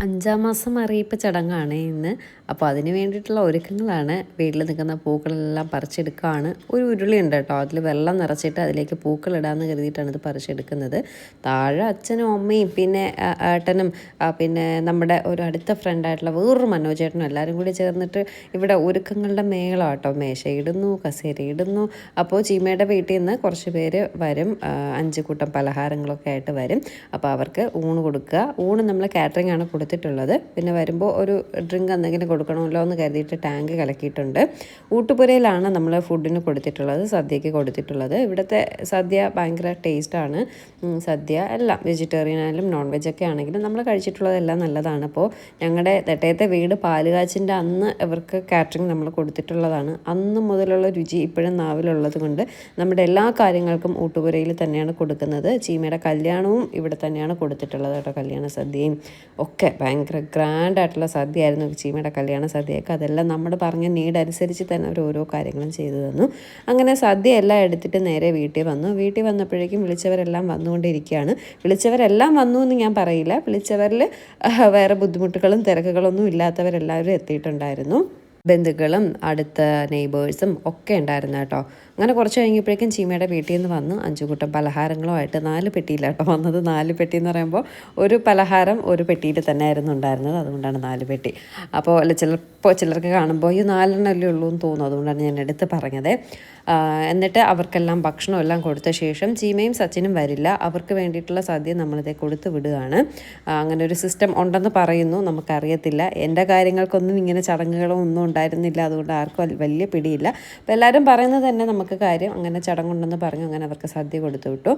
5-ാം മാസം അറിയിപ്പ് ചടങ്ങാണ് ഇന്ന്. അപ്പോൾ അതിന് വേണ്ടിയിട്ടുള്ള ഒരുക്കങ്ങളാണ്. വീട്ടിൽ നിൽക്കുന്ന പൂക്കളെല്ലാം പറിച്ചെടുക്കുകയാണ്. ഒരു ഉരുളിയുണ്ട് കേട്ടോ, അതിൽ വെള്ളം നിറച്ചിട്ട് അതിലേക്ക് പൂക്കളിടാമെന്ന് കരുതിയിട്ടാണ് ഇത് പറിച്ചെടുക്കുന്നത്. താഴെ അച്ഛനും അമ്മയും പിന്നെ ഏട്ടനും പിന്നെ നമ്മുടെ ഒരു അടുത്ത ഫ്രണ്ടായിട്ടുള്ള വേറൊരു മനോജേട്ടനും എല്ലാവരും കൂടി ചേർന്നിട്ട് ഇവിടെ ഒരുക്കങ്ങളുടെ മേളം കേട്ടോ. മേശയിടുന്നു, കസേരയിടുന്നു. അപ്പോൾ ചീമയുടെ വീട്ടിൽ നിന്ന് കുറച്ച് പേര് വരും, 5 കൂട്ടം പലഹാരങ്ങളൊക്കെ ആയിട്ട് വരും. അപ്പോൾ അവർക്ക് ഊണ് കൊടുക്കുക. ഊണ് നമ്മൾ കാറ്ററിംഗ് ആണ് കൊടുത്തിട്ടുള്ളത്. പിന്നെ വരുമ്പോൾ ഒരു ഡ്രിങ്ക് എന്തെങ്കിലും കൊടുക്കണമല്ലോ എന്ന് കരുതിയിട്ട് ടാങ്ക് കലക്കിയിട്ടുണ്ട്. ഊട്ടുപുരയിലാണ് നമ്മൾ ഫുഡിന് കൊടുത്തിട്ടുള്ളത്, സദ്യയ്ക്ക് കൊടുത്തിട്ടുള്ളത്. ഇവിടുത്തെ സദ്യ ഭയങ്കര ടേസ്റ്റാണ്. സദ്യ എല്ലാം വെജിറ്റേറിയൻ ആയാലും നോൺ വെജൊക്കെ ആണെങ്കിലും നമ്മൾ കഴിച്ചിട്ടുള്ളതെല്ലാം നല്ലതാണ്. അപ്പോൾ ഞങ്ങളുടെ നെട്ടയത്തെ വീട് പാലുകാച്ചിൻ്റെ അന്ന് ഇവർക്ക് കാറ്ററിംഗ് നമ്മൾ കൊടുത്തിട്ടുള്ളതാണ്. അന്ന് മുതലുള്ള രുചി ഇപ്പോഴും നാവിലുള്ളത് കൊണ്ട് നമ്മുടെ എല്ലാ കാര്യങ്ങൾക്കും ഊട്ടുപുരയിൽ തന്നെയാണ് കൊടുക്കുന്നത്. ചീമയുടെ കല്യാണവും ഇവിടെ തന്നെയാണ് കൊടുത്തിട്ടുള്ളത് കേട്ടോ. കല്യാണ സദ്യയും ഒക്കെ ഭയങ്കര ഗ്രാൻഡായിട്ടുള്ള സദ്യയായിരുന്നു ചീമയുടെ കല്യാണ സദ്യയൊക്കെ. അതെല്ലാം നമ്മൾ പറഞ്ഞ നീഡ് അനുസരിച്ച് തന്നെ അവർ ഓരോ കാര്യങ്ങളും ചെയ്തു തന്നു. അങ്ങനെ സദ്യ എല്ലാം എടുത്തിട്ട് നേരെ വീട്ടിൽ വന്നു. വീട്ടിൽ വന്നപ്പോഴേക്കും വിളിച്ചവരെല്ലാം വന്നുകൊണ്ടിരിക്കുകയാണ്. വിളിച്ചവരെല്ലാം വന്നു എന്ന് ഞാൻ പറയില്ല, വിളിച്ചവരിൽ വേറെ ബുദ്ധിമുട്ടുകളും തിരക്കുകളൊന്നും ഇല്ലാത്തവരെല്ലാവരും എത്തിയിട്ടുണ്ടായിരുന്നു. ബന്ധുക്കളും അടുത്ത നെയ്ബേഴ്സും ഒക്കെ ഉണ്ടായിരുന്നു കേട്ടോ. അങ്ങനെ കുറച്ച് കഴിഞ്ഞപ്പോഴേക്കും ചീമയുടെ വീട്ടിൽ നിന്ന് വന്ന് 5 കൂട്ടം പലഹാരങ്ങളുമായിട്ട് 4 പെട്ടിയില്ല കേട്ടോ വന്നത്. 4 പെട്ടി എന്ന് പറയുമ്പോൾ ഒരു പലഹാരം ഒരു പെട്ടിയിൽ തന്നെ ആയിരുന്നു ഉണ്ടായിരുന്നത്, അതുകൊണ്ടാണ് 4 പെട്ടി. അപ്പോൾ ചിലപ്പോൾ ചിലർക്ക് കാണുമ്പോൾ ഈ 4 അല്ലേ ഉള്ളൂ എന്ന് തോന്നും, അതുകൊണ്ടാണ് ഞാൻ എടുത്ത് പറഞ്ഞത്. എന്നിട്ട് അവർക്കെല്ലാം ഭക്ഷണം എല്ലാം കൊടുത്ത ശേഷം ചീമയും സച്ചിനും വരില്ല, അവർക്ക് വേണ്ടിയിട്ടുള്ള സദ്യ നമ്മളിതേ കൊടുത്ത് വിടുകയാണ്. അങ്ങനെ ഒരു സിസ്റ്റം ഉണ്ടെന്ന് പറയുന്നു, നമുക്കറിയത്തില്ല. എൻ്റെ കാര്യങ്ങൾക്കൊന്നും ഇങ്ങനെ ചടങ്ങുകളോ ഒന്നും ഉണ്ടായിരുന്നില്ല, അതുകൊണ്ട് ആർക്കും വലിയ പിടിയില്ല. അപ്പോൾ എല്ലാവരും പറയുന്നത് തന്നെ നമുക്ക് കാര്യം അങ്ങനെ ചടങ്ങുണ്ടെന്ന് പറഞ്ഞു. അങ്ങനെ അവർക്ക് സദ്യ കൊടുത്തു വിട്ടു.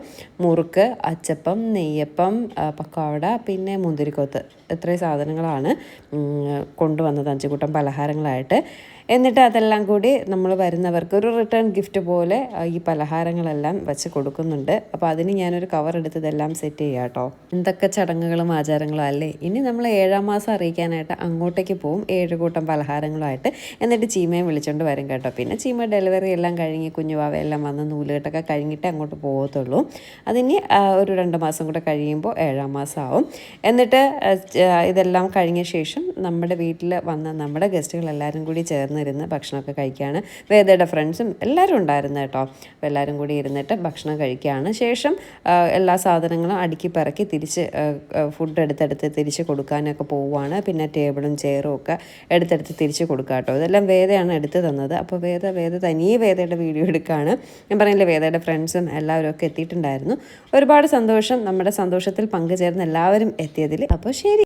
മുറുക്ക്, അച്ചപ്പം, നെയ്യപ്പം, പക്കവട, പിന്നെ മുന്തിരിക്കൊത്ത്, ഇത്രയും സാധനങ്ങളാണ് കൊണ്ടുവന്നത് 5 കൂട്ടം പലഹാരങ്ങളായിട്ട്. എന്നിട്ട് അതെല്ലാം കൂടി നമ്മൾ വരുന്നവർക്ക് ഒരു റിട്ടേൺ ഗിഫ്റ്റ് പോലെ ഈ പലഹാരങ്ങളെല്ലാം വെച്ച് കൊടുക്കുന്നുണ്ട്. അപ്പോൾ അതിന് ഞാനൊരു കവർ എടുത്ത് ഇതെല്ലാം സെറ്റ് ചെയ്യാം കേട്ടോ. എന്തൊക്കെ ചടങ്ങുകളും ആചാരങ്ങളും അല്ലേ. ഇനി നമ്മൾ 7-ാം മാസം അറിയിക്കാനായിട്ട് അങ്ങോട്ടേക്ക് പോവും 7 കൂട്ടം പലഹാരങ്ങളുമായിട്ട്. എന്നിട്ട് ചീമയും വിളിച്ചുകൊണ്ട് വരും കേട്ടോ. പിന്നെ ചീമ ഡെലിവറി എല്ലാം കഴിഞ്ഞ് കുഞ്ഞുവാവയെല്ലാം വന്ന് നൂലുകെട്ടൊക്കെ കഴിഞ്ഞിട്ട് അങ്ങോട്ട് പോകത്തുള്ളൂ. അതിന് ഒരു 2 മാസം കൂടെ കഴിയുമ്പോൾ 7-ാം മാസം ആവും. എന്നിട്ട് ഇതെല്ലാം കഴിഞ്ഞ ശേഷം നമ്മുടെ വീട്ടിൽ വന്ന നമ്മുടെ ഗസ്റ്റുകളെല്ലാവരും കൂടി ചേർന്നിരുന്ന് ഭക്ഷണമൊക്കെ കഴിക്കുകയാണ്. വേദയുടെ ഫ്രണ്ട്സും എല്ലാവരും ഉണ്ടായിരുന്നു കേട്ടോ. അപ്പോൾ എല്ലാവരും കൂടി ഇരുന്നിട്ട് ഭക്ഷണം കഴിക്കുകയാണ്. ശേഷം എല്ലാ സാധനങ്ങളും അടുക്കി പറക്കി തിരിച്ച് ഫുഡ് എടുത്തെടുത്ത് തിരിച്ച് കൊടുക്കാനൊക്കെ പോവുകയാണ്. പിന്നെ ടേബിളും ചെയറും ഒക്കെ എടുത്തെടുത്ത് തിരിച്ച് കൊടുക്കുക കേട്ടോ. ഇതെല്ലാം വേദയാണ് എടുത്ത് തന്നത്. അപ്പോൾ വേദ തനിയെ വേദയുടെ വീഡിയോ എടുക്കുകയാണ്. ഞാൻ പറഞ്ഞില്ലേ, വേദയുടെ ഫ്രണ്ട്സും എല്ലാവരും ഒക്കെ എത്തിയിട്ടുണ്ടായിരുന്നു. ഒരുപാട് സന്തോഷം, നമ്മുടെ സന്തോഷത്തിൽ പങ്കുചേർന്ന് എല്ലാവരും എത്തിയതിൽ. അപ്പോൾ ശരി.